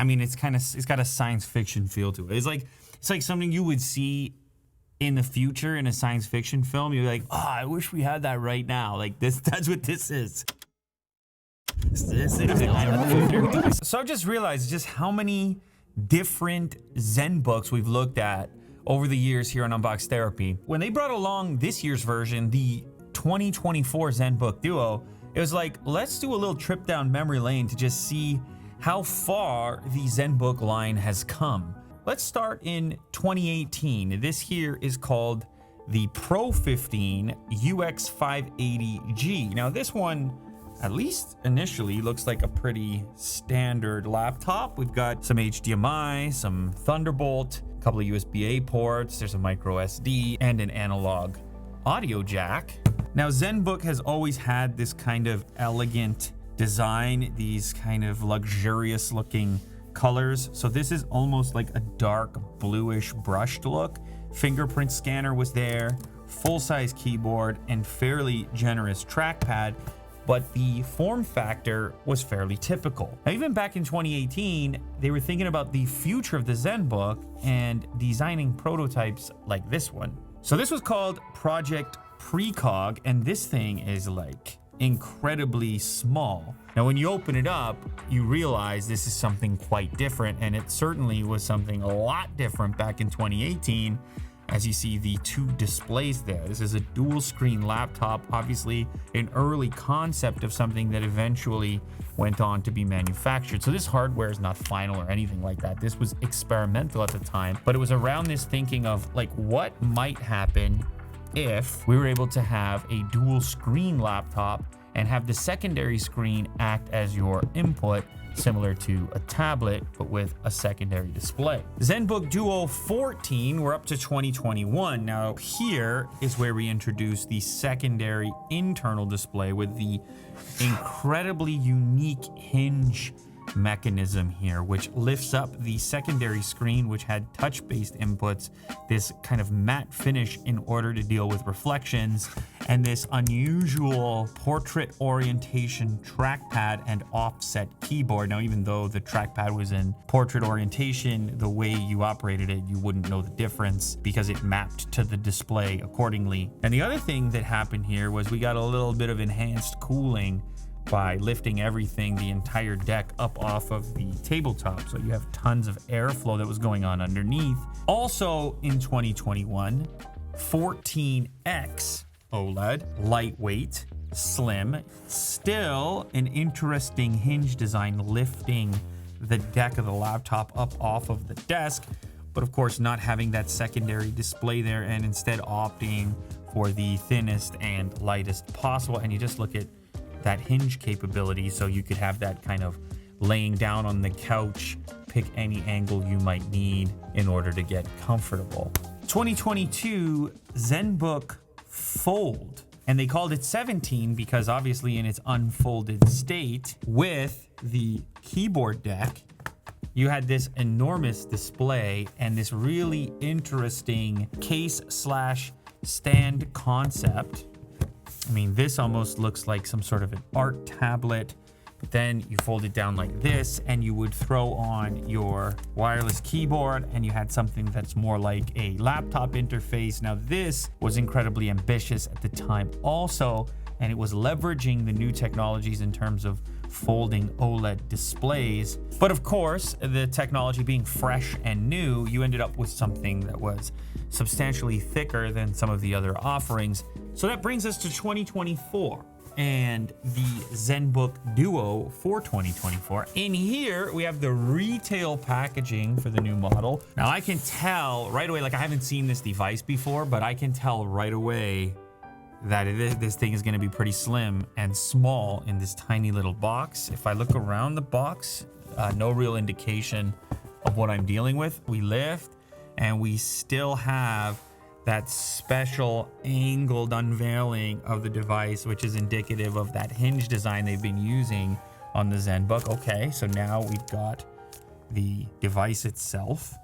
I mean, it's got a science fiction feel to it. It's like something you would see in the future in a science fiction film. You're like, oh, I wish we had that right now. Like this, that's what this is. So I just realized just how many different Zen books we've looked at over the years here on Unbox Therapy. When they brought along this year's version, the 2024 Zen Book Duo, it was like, let's do a little trip down memory lane to just see how far the Zen book line has come. Let's start in 2018. This here is called the Pro 15 UX 580G. Now this one, at least initially, looks like a pretty standard laptop. We've got some HDMI, some Thunderbolt, a couple of USB-A ports, there's a micro SD, and an analog audio jack. Now ZenBook has always had this kind of elegant design, these kind of luxurious looking colors. So this is almost like a dark bluish brushed look. Fingerprint scanner was there, full-size keyboard, and fairly generous trackpad. But the form factor was fairly typical. Now, even back in 2018, they were thinking about the future of the ZenBook and designing prototypes like this one. So this was called Project Precog, and this thing is like incredibly small. Now, when you open it up, you realize this is something quite different, and it certainly was something a lot different back in 2018. As you see the two displays there, this is a dual screen laptop, obviously an early concept of something that eventually went on to be manufactured. So this hardware is not final or anything like that. This was experimental at the time, but it was around this thinking of like what might happen if we were able to have a dual screen laptop and have the secondary screen act as your input, similar to a tablet, but with a secondary display. ZenBook Duo 14, we're up to 2021. Now here is where we introduce the secondary internal display with the incredibly unique hinge mechanism here, which lifts up the secondary screen, which had touch-based inputs, this kind of matte finish in order to deal with reflections, and this unusual portrait orientation trackpad and offset keyboard. Now, even though the trackpad was in portrait orientation, the way you operated it, you wouldn't know the difference because it mapped to the display accordingly. And the other thing that happened here was we got a little bit of enhanced cooling by lifting everything, the entire deck, up off of the tabletop. So you have tons of airflow that was going on underneath. Also in 2021, 14X OLED, lightweight, slim, still an interesting hinge design lifting the deck of the laptop up off of the desk, but of course not having that secondary display there and instead opting for the thinnest and lightest possible. And you just look at that hinge capability, so you could have that kind of laying down on the couch, pick any angle you might need in order to get comfortable. 2022 ZenBook Fold, and they called it 17 because obviously in its unfolded state with the keyboard deck, you had this enormous display and this really interesting case/stand concept. I mean, this almost looks like some sort of an art tablet, but then you fold it down like this and you would throw on your wireless keyboard and you had something that's more like a laptop interface. Now, this was incredibly ambitious at the time also, and it was leveraging the new technologies in terms of folding OLED displays. But of course, the technology being fresh and new, you ended up with something that was substantially thicker than some of the other offerings. So that brings us to 2024 and the ZenBook Duo for 2024. In here, we have the retail packaging for the new model. Now I can tell right away, like I haven't seen this device before, but I can tell right away that this thing is gonna be pretty slim and small in this tiny little box. If I look around the box, no real indication of what I'm dealing with. We lift and we still have that special angled unveiling of the device, which is indicative of that hinge design they've been using on the ZenBook. Okay, so now we've got the device itself.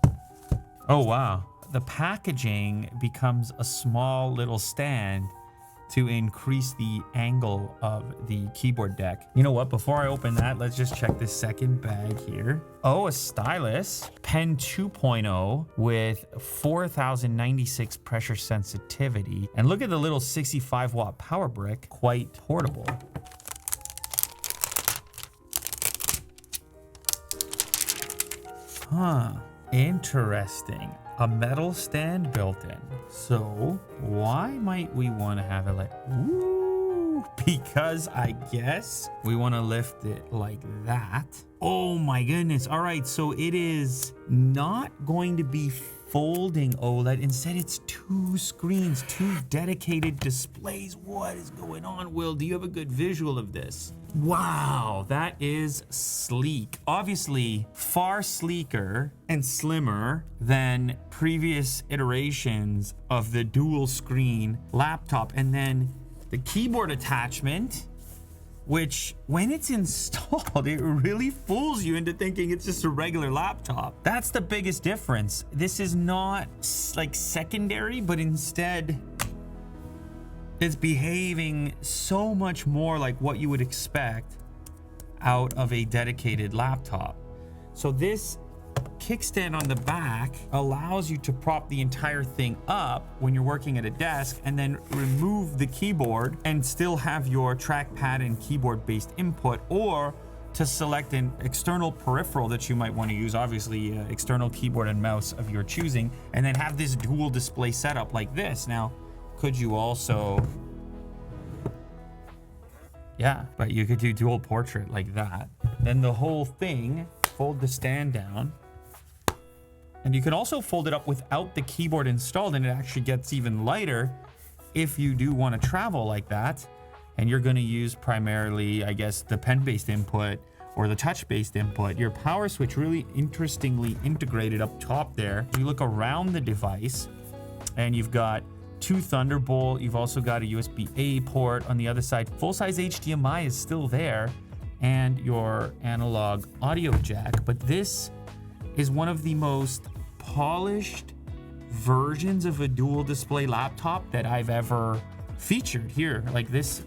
Oh wow, the packaging becomes a small little stand to increase the angle of the keyboard deck. You know what? Before I open that, let's just check this second bag here. Oh, a stylus. Pen 2.0 with 4096 pressure sensitivity. And look at the little 65 watt power brick. Quite portable. Huh. Interesting. A metal stand built in. So why might we want to have it like, ooh, because I guess we want to lift it like that. Oh my goodness. All right. So it is not going to be folding OLED. Instead, it's two screens, two dedicated displays. What is going on, Will? Do you have a good visual of this? Wow, that is sleek. Obviously, far sleeker and slimmer than previous iterations of the dual screen laptop. And then the keyboard attachment, which when it's installed, it really fools you into thinking it's just a regular laptop. That's the biggest difference. This is not like secondary, but instead it's behaving so much more like what you would expect out of a dedicated laptop. So this kickstand on the back allows you to prop the entire thing up when you're working at a desk and then remove the keyboard and still have your trackpad and keyboard based input, or to select an external peripheral that you might want to use, obviously external keyboard and mouse of your choosing, and then have this dual display setup like this. Now, could you also, yeah, but you could do dual portrait like that. Then the whole thing, fold the stand down. And you can also fold it up without the keyboard installed, and it actually gets even lighter if you do want to travel like that. And you're going to use primarily, I guess, the pen-based input or the touch-based input. Your power switch really interestingly integrated up top there. You look around the device and you've got two Thunderbolt. You've also got a USB-A port on the other side. Full-size HDMI is still there, and your analog audio jack. But this is one of the most polished versions of a dual display laptop that I've ever featured here. Like this,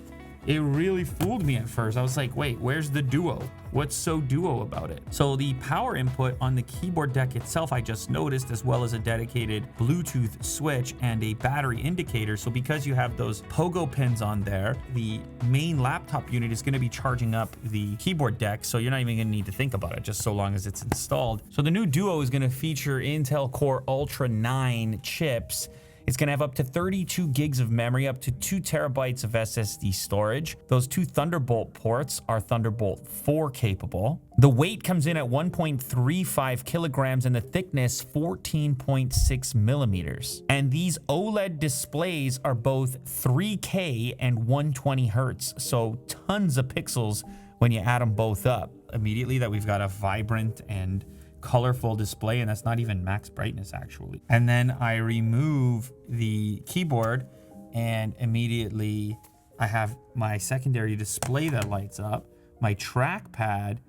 it really fooled me at first. I was like, wait, where's the Duo? What's so Duo about it? So the power input on the keyboard deck itself, I just noticed, as well as a dedicated Bluetooth switch and a battery indicator. So because you have those pogo pins on there, the main laptop unit is going to be charging up the keyboard deck. So you're not even going to need to think about it, just so long as it's installed. So the new Duo is going to feature Intel Core Ultra 9 chips. It's going to have up to 32 gigs of memory, up to 2 terabytes of SSD storage. Those two Thunderbolt ports are Thunderbolt 4 capable. The weight comes in at 1.35 kilograms and the thickness 14.6 millimeters. And these OLED displays are both 3K and 120 hertz, so tons of pixels when you add them both up. Immediately that we've got a vibrant and colorful display, and that's not even max brightness actually. And then I remove the keyboard and immediately I have my secondary display that lights up. My trackpad,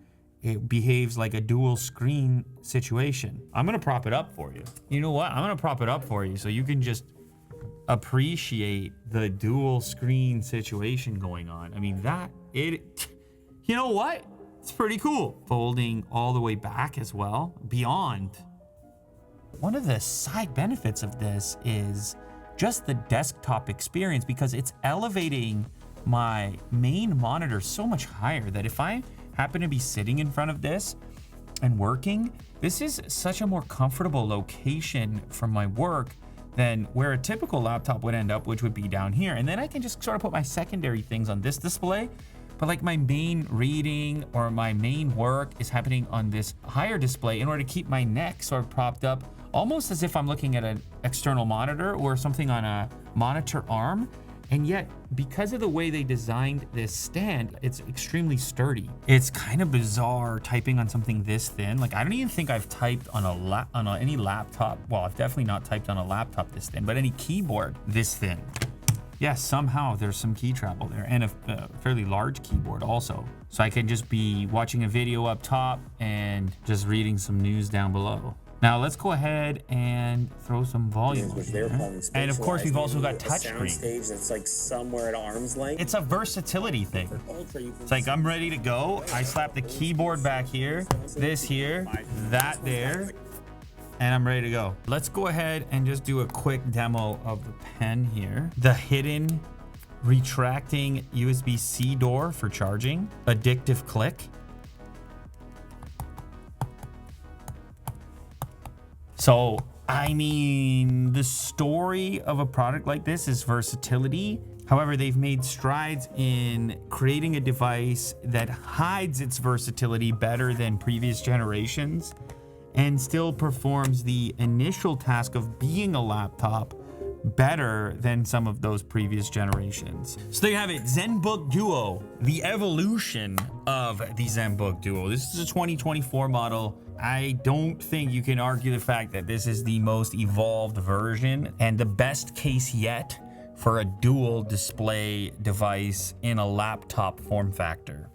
it behaves like a dual screen situation. I'm gonna prop it up for you. You know what? I'm gonna prop it up for you so you can just appreciate the dual screen situation going on. I mean, you know what? It's pretty cool. Folding all the way back as well, beyond. One of the side benefits of this is just the desktop experience, because it's elevating my main monitor so much higher that if I happen to be sitting in front of this and working, this is such a more comfortable location for my work than where a typical laptop would end up, which would be down here. And then I can just sort of put my secondary things on this display. But like my main reading or my main work is happening on this higher display in order to keep my neck sort of propped up, almost as if I'm looking at an external monitor or something on a monitor arm. And yet, because of the way they designed this stand, it's extremely sturdy. It's kind of bizarre typing on something this thin. Like, I don't even think I've typed on any laptop. Well, I've definitely not typed on a laptop this thin, but any keyboard this thin. Yeah, somehow there's some key travel there, and a fairly large keyboard also. So I can just be watching a video up top and just reading some news down below. Now let's go ahead and throw some volume on here. And of course, we've also got touchscreen. Stage that's like somewhere at arm's length. It's a versatility thing. It's like I'm ready to go. I slap the keyboard back here, this here, that there, and I'm ready to go. Let's go ahead and just do a quick demo of the pen here. The hidden retracting USB-C door for charging. Addictive click. So, I mean, the story of a product like this is versatility. However, they've made strides in creating a device that hides its versatility better than previous generations and still performs the initial task of being a laptop better than some of those previous generations. So there you have it, ZenBook Duo, the evolution of the ZenBook Duo. This is a 2024 model. I don't think you can argue the fact that this is the most evolved version and the best case yet for a dual display device in a laptop form factor.